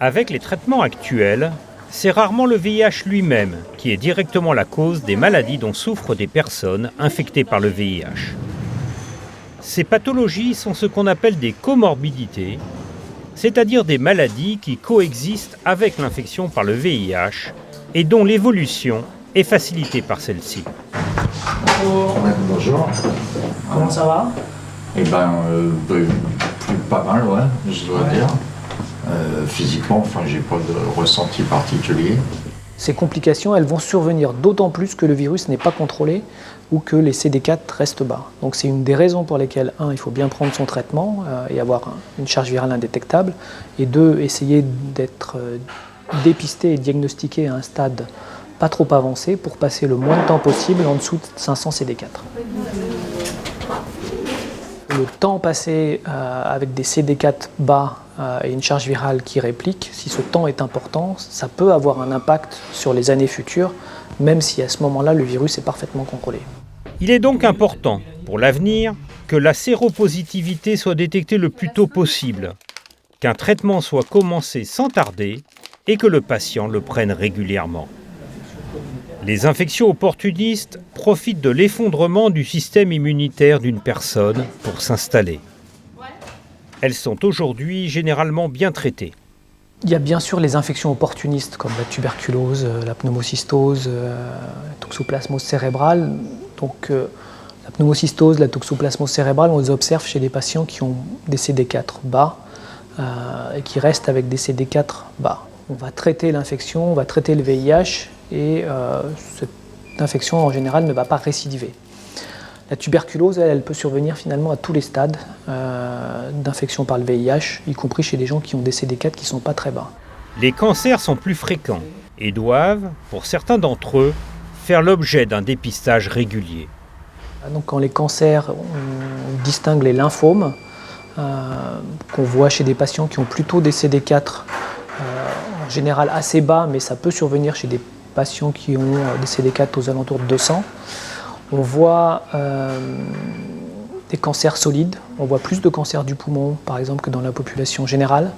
Avec les traitements actuels, c'est rarement le VIH lui-même qui est directement la cause des maladies dont souffrent des personnes infectées par le VIH. Ces pathologies sont ce qu'on appelle des comorbidités, c'est-à-dire des maladies qui coexistent avec l'infection par le VIH et dont l'évolution est facilitée par celle-ci. Bonjour. Comment ça va? Pas mal, ouais, je dois dire. Physiquement, j'ai pas de ressenti particulier. Ces complications, elles vont survenir d'autant plus que le virus n'est pas contrôlé ou que les CD4 restent bas. Donc c'est une des raisons pour lesquelles, il faut bien prendre son traitement et avoir une charge virale indétectable, et deux, essayer d'être dépisté et diagnostiqué à un stade pas trop avancé pour passer le moins de temps possible en dessous de 500 CD4. Le temps passé avec des CD4 bas et une charge virale qui réplique, si ce temps est important, ça peut avoir un impact sur les années futures, même si à ce moment-là, le virus est parfaitement contrôlé. Il est donc important, pour l'avenir, que la séropositivité soit détectée le plus tôt possible, qu'un traitement soit commencé sans tarder et que le patient le prenne régulièrement. Les infections opportunistes profitent de l'effondrement du système immunitaire d'une personne pour s'installer. Elles sont aujourd'hui généralement bien traitées. Il y a bien sûr les infections opportunistes comme la tuberculose, la pneumocystose, la toxoplasmose cérébrale. Donc la pneumocystose, la toxoplasmose cérébrale, on les observe chez des patients qui ont des CD4 bas et qui restent avec des CD4 bas. On va traiter l'infection, on va traiter le VIH et cette infection en général ne va pas récidiver. La tuberculose, elle peut survenir finalement à tous les stades d'infection par le VIH, y compris chez des gens qui ont des CD4 qui ne sont pas très bas. Les cancers sont plus fréquents et doivent, pour certains d'entre eux, faire l'objet d'un dépistage régulier. Donc quand les cancers, on distingue les lymphomes, qu'on voit chez des patients qui ont plutôt des CD4 en général assez bas, mais ça peut survenir chez des patients qui ont des CD4 aux alentours de 200. On voit des cancers solides, on voit plus de cancers du poumon par exemple que dans la population générale.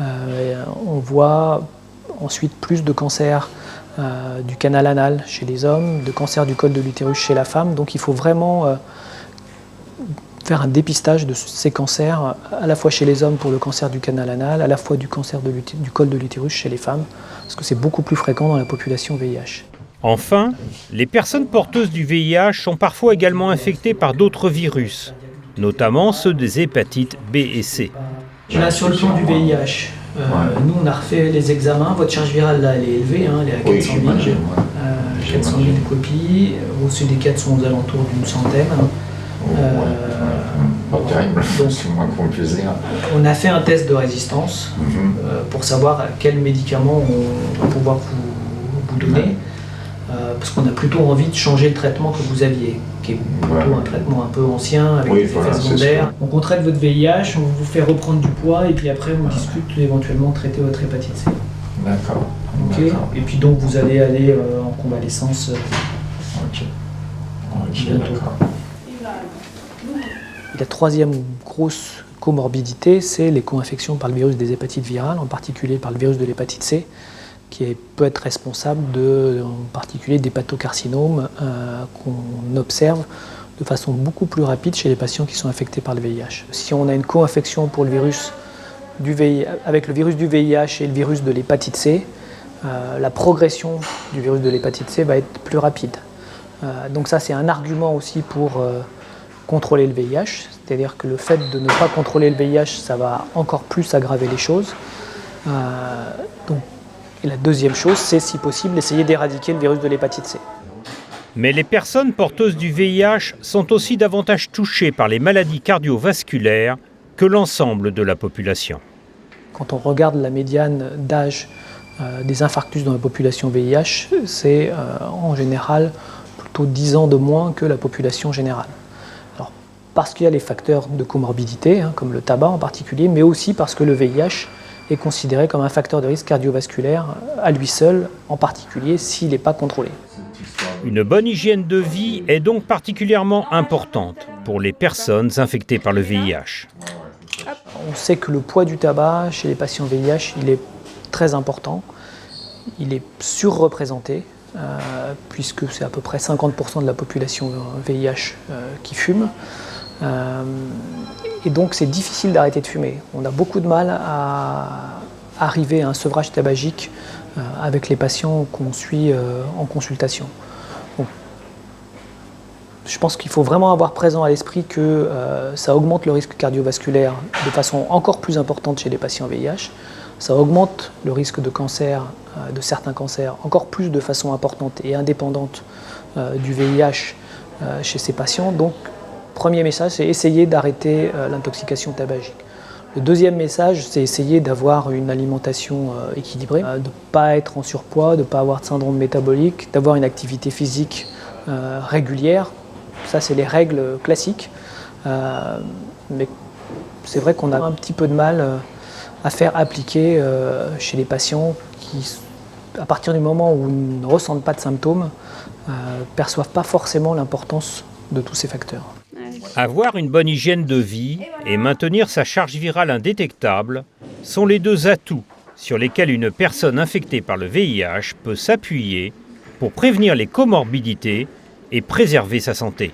On voit ensuite plus de cancers du canal anal chez les hommes, de cancers du col de l'utérus chez la femme. Donc il faut vraiment faire un dépistage de ces cancers à la fois chez les hommes pour le cancer du canal anal, à la fois du cancer du col de l'utérus chez les femmes, parce que c'est beaucoup plus fréquent dans la population VIH. Enfin, les personnes porteuses du VIH sont parfois également infectées par d'autres virus, notamment ceux des hépatites B et C. Là, sur le plan du VIH, nous on a refait les examens, votre charge virale là, elle est élevée, elle est à 400 000, 400 000 copies, vos CD4 sont aux alentours d'une centaine. Pas terrible, c'est moins qu'on puisse dire. On a fait un test de résistance pour savoir quel médicament on va pouvoir vous donner. Parce qu'on a plutôt envie de changer le traitement que vous aviez, qui est plutôt un traitement un peu ancien, avec des effets secondaires. Donc on traite votre VIH, on vous fait reprendre du poids, et puis après on discute éventuellement de traiter votre hépatite C. D'accord. Okay. Et puis donc vous allez aller en convalescence bientôt. La troisième grosse comorbidité, c'est les co-infections par le virus des hépatites virales, en particulier par le virus de l'hépatite C, qui peut être responsable en particulier d'hépatocarcinomes qu'on observe de façon beaucoup plus rapide chez les patients qui sont infectés par le VIH. Si on a une co-infection pour le virus avec le virus du VIH et le virus de l'hépatite C, la progression du virus de l'hépatite C va être plus rapide. Donc ça, c'est un argument aussi pour contrôler le VIH, c'est-à-dire que le fait de ne pas contrôler le VIH, ça va encore plus aggraver les choses. Et la deuxième chose, c'est si possible essayer d'éradiquer le virus de l'hépatite C. Mais les personnes porteuses du VIH sont aussi davantage touchées par les maladies cardiovasculaires que l'ensemble de la population. Quand on regarde la médiane d'âge des infarctus dans la population VIH, c'est en général plutôt 10 ans de moins que la population générale. Alors, parce qu'il y a les facteurs de comorbidité, comme le tabac en particulier, mais aussi parce que le VIH est considéré comme un facteur de risque cardiovasculaire à lui seul, en particulier s'il n'est pas contrôlé. Une bonne hygiène de vie est donc particulièrement importante pour les personnes infectées par le VIH. On sait que le poids du tabac chez les patients VIH, il est très important. Il est surreprésenté, puisque c'est à peu près 50% de la population VIH qui fume. Et donc c'est difficile d'arrêter de fumer. On a beaucoup de mal à arriver à un sevrage tabagique avec les patients qu'on suit en consultation. Donc, je pense qu'il faut vraiment avoir présent à l'esprit que ça augmente le risque cardiovasculaire de façon encore plus importante chez les patients VIH. Ça augmente le risque de cancer, de certains cancers, encore plus de façon importante et indépendante du VIH chez ces patients. Donc, premier message, c'est essayer d'arrêter l'intoxication tabagique. Le deuxième message, c'est essayer d'avoir une alimentation équilibrée, de ne pas être en surpoids, de ne pas avoir de syndrome métabolique, d'avoir une activité physique régulière. Ça, c'est les règles classiques. Mais c'est vrai qu'on a un petit peu de mal à faire appliquer chez les patients qui, à partir du moment où ils ne ressentent pas de symptômes, perçoivent pas forcément l'importance de tous ces facteurs. Avoir une bonne hygiène de vie et maintenir sa charge virale indétectable sont les deux atouts sur lesquels une personne infectée par le VIH peut s'appuyer pour prévenir les comorbidités et préserver sa santé.